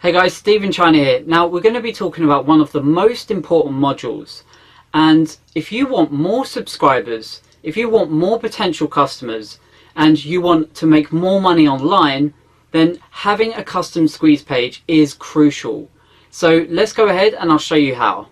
Hey guys, Stephen China here. Now we're going to be talking about one of the most important modules, and if you want more subscribers, if you want more potential customers, and you want to make more money online, then having a custom squeeze page is crucial. So let's go ahead and I'll show you how.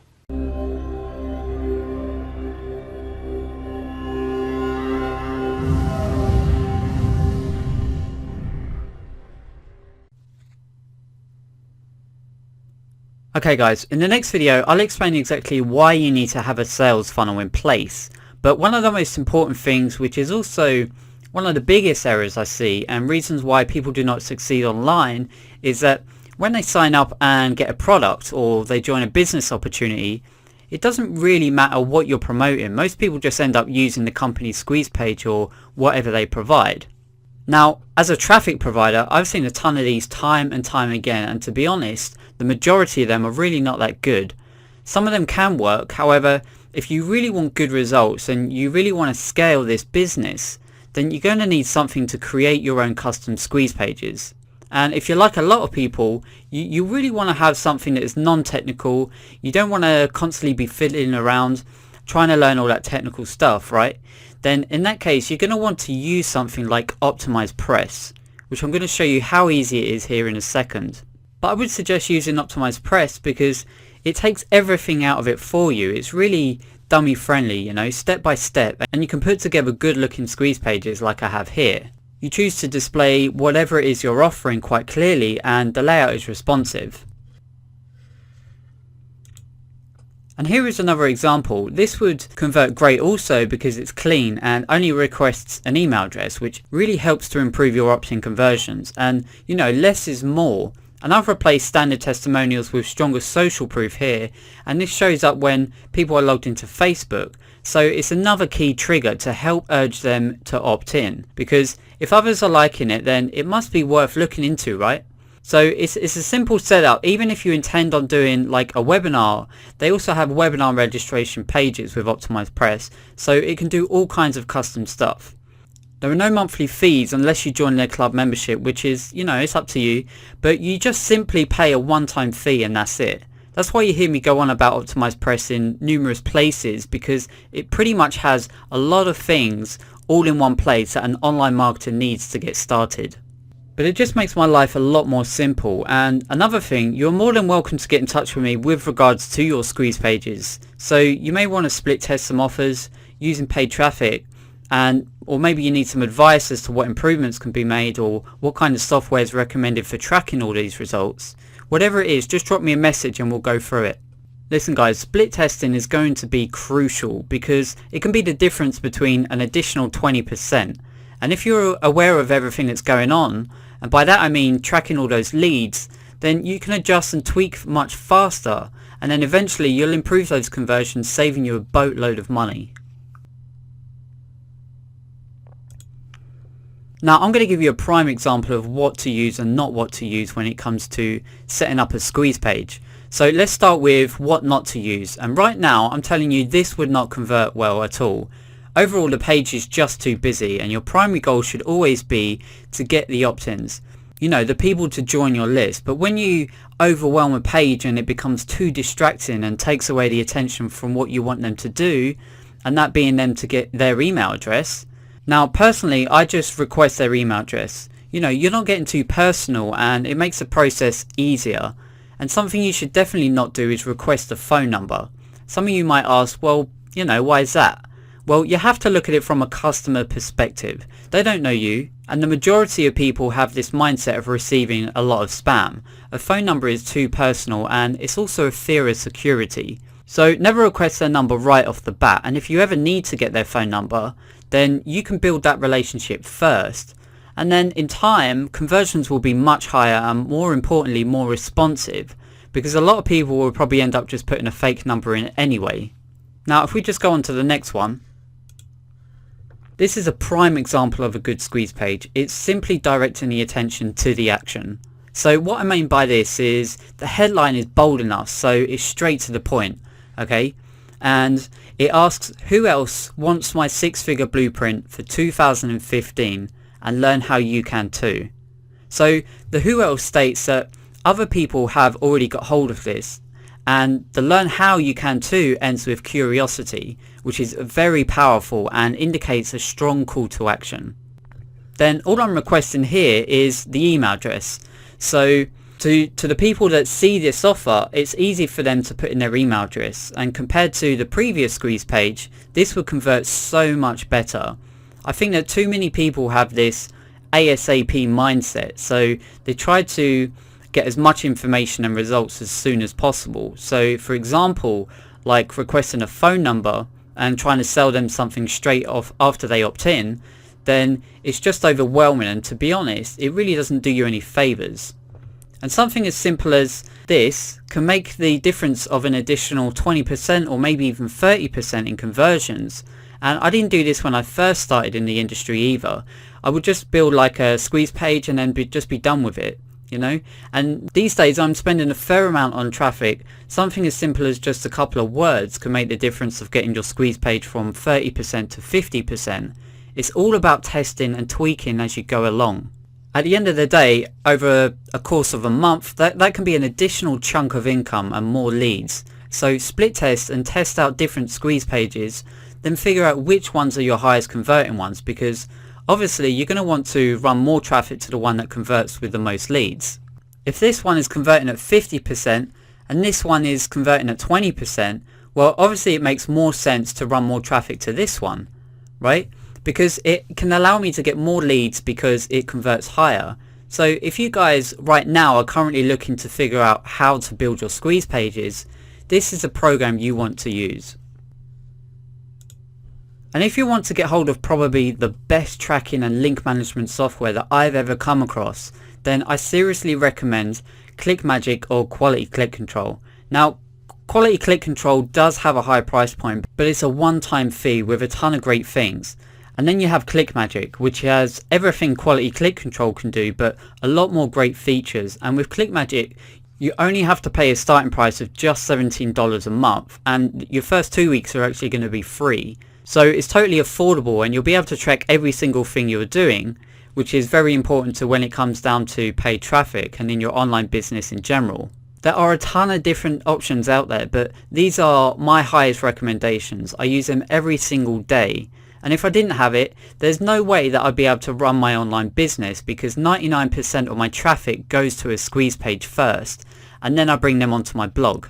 Okay guys, in the next video I'll explain exactly why you need to have a sales funnel in place. But one of the most important things, which is also one of the biggest errors I see and reasons why people do not succeed online, is that when they sign up and get a product or they join a business opportunity, it doesn't really matter what you're promoting. Most people just end up using the company's squeeze page or whatever they provide. Now, as a traffic provider, I've seen a ton of these time and time again, and to be honest, the majority of them are really not that good. Some of them can work, however, if you really want good results and you really want to scale this business, then you're going to need something to create your own custom squeeze pages. And if you're like a lot of people, you really want to have something that is non-technical. You don't want to constantly be fiddling around trying to learn all that technical stuff, right? Then in that case, you're going to want to use something like OptimizePress, which I'm going to show you how easy it is here in a second. But I would suggest using OptimizePress because it takes everything out of it for you. It's really dummy friendly, you know, step by step, and you can put together good looking squeeze pages like I have here. You choose to display whatever it is you're offering quite clearly, and the layout is responsive. And here is another example. This would convert great also because it's clean and only requests an email address, which really helps to improve your opt-in conversions. And you know, less is more. And I've replaced standard testimonials with stronger social proof here, and this shows up when people are logged into Facebook. So it's another key trigger to help urge them to opt in, because if others are liking it, then it must be worth looking into, right? So it's a simple setup. Even if you intend on doing like a webinar, they also have webinar registration pages with OptimizePress, so it can do all kinds of custom stuff. There are no monthly fees unless you join their club membership, which is, you know, it's up to you, but you just simply pay a one-time fee and that's it. That's why you hear me go on about OptimizePress in numerous places, because it pretty much has a lot of things all in one place that an online marketer needs to get started. But it just makes my life a lot more simple. And another thing, you're more than welcome to get in touch with me with regards to your squeeze pages. So you may want to split test some offers using paid traffic, or maybe you need some advice as to what improvements can be made or what kind of software is recommended for tracking all these results. Whatever it is, just drop me a message and we'll go through it. Listen guys, split testing is going to be crucial because it can be the difference between an additional 20%. And if you're aware of everything that's going on, and by that I mean tracking all those leads, then you can adjust and tweak much faster, and then eventually you'll improve those conversions, saving you a boatload of money. Now I'm going to give you a prime example of what to use and not what to use when it comes to setting up a squeeze page. So let's start with what not to use, and right now I'm telling you this would not convert well at all. Overall, the page is just too busy, and your primary goal should always be to get the opt-ins. You know, the people to join your list. But when you overwhelm a page and it becomes too distracting and takes away the attention from what you want them to do, and that being them to get their email address. Now, personally, I just request their email address. You know, you're not getting too personal and it makes the process easier. And something you should definitely not do is request a phone number. Some of you might ask, well, you know, why is that? Well, you have to look at it from a customer perspective. They don't know you, and the majority of people have this mindset of receiving a lot of spam. A phone number is too personal, and it's also a fear of security. So never request their number right off the bat, and if you ever need to get their phone number, then you can build that relationship first. And then in time, conversions will be much higher and more importantly, more responsive, because a lot of people will probably end up just putting a fake number in anyway. Now, if we just go on to the next one. This is a prime example of a good squeeze page. It's simply directing the attention to the action. So what I mean by this is the headline is bold enough, so it's straight to the point, okay? And it asks, who else wants my 6-figure blueprint for 2015 and learn how you can too? So the who else states that other people have already got hold of this, and the learn how you can too ends with curiosity, which is very powerful and indicates a strong call to action. Then all I'm requesting here is the email address. So to the people that see this offer, it's easy for them to put in their email address, and compared to the previous squeeze page, this will convert so much better. I think that too many people have this ASAP mindset, so they try to get as much information and results as soon as possible. So for example, like requesting a phone number and trying to sell them something straight off after they opt in, then it's just overwhelming, and to be honest, it really doesn't do you any favors. And something as simple as this can make the difference of an additional 20% or maybe even 30% in conversions. And I didn't do this when I first started in the industry either. I would just build like a squeeze page and then just be done with it, you know. And these days I'm spending a fair amount on traffic. Something as simple as just a couple of words can make the difference of getting your squeeze page from 30% to 50%. It's all about testing and tweaking as you go along. At the end of the day, over a course of a month, that can be an additional chunk of income and more leads. So split test and test out different squeeze pages, then figure out which ones are your highest converting ones, because obviously you're going to want to run more traffic to the one that converts with the most leads. If this one is converting at 50% and this one is converting at 20%, well, obviously it makes more sense to run more traffic to this one, right? Because it can allow me to get more leads because it converts higher. So if you guys right now are currently looking to figure out how to build your squeeze pages, this is a program you want to use. And if you want to get hold of probably the best tracking and link management software that I've ever come across, then I seriously recommend ClickMagick or Quality Click Control. Now, Quality Click Control does have a high price point, but it's a one-time fee with a ton of great things. And then you have ClickMagick, which has everything Quality Click Control can do, but a lot more great features. And with ClickMagick, you only have to pay a starting price of just $17 a month, and your first 2 weeks are actually going to be free. So it's totally affordable, and you'll be able to track every single thing you're doing, which is very important to when it comes down to paid traffic and in your online business in general. There are a ton of different options out there, but these are my highest recommendations. I use them every single day. And if I didn't have it, there's no way that I'd be able to run my online business, because 99% of my traffic goes to a squeeze page first, and then I bring them onto my blog.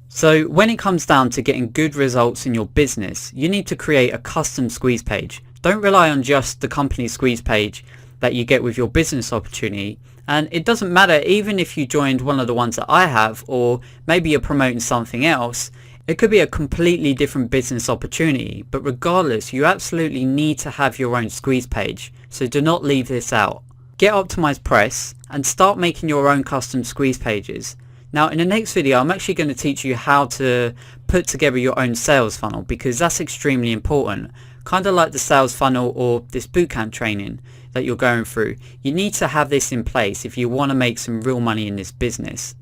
So when it comes down to getting good results in your business, you need to create a custom squeeze page. Don't rely on just the company squeeze page that you get with your business opportunity. And it doesn't matter even if you joined one of the ones that I have, or maybe you're promoting something else. It could be a completely different business opportunity, but regardless, you absolutely need to have your own squeeze page, so do not leave this out. Get Optimized Press and start making your own custom squeeze pages. Now in the next video, I'm actually going to teach you how to put together your own sales funnel, because that's extremely important. Kind of like the sales funnel or this bootcamp training that you're going through. You need to have this in place if you want to make some real money in this business.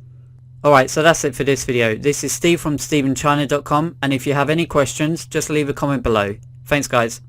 Alright, so that's it for this video. This is Steve from SteveInChina.com, and if you have any questions, just leave a comment below. Thanks guys.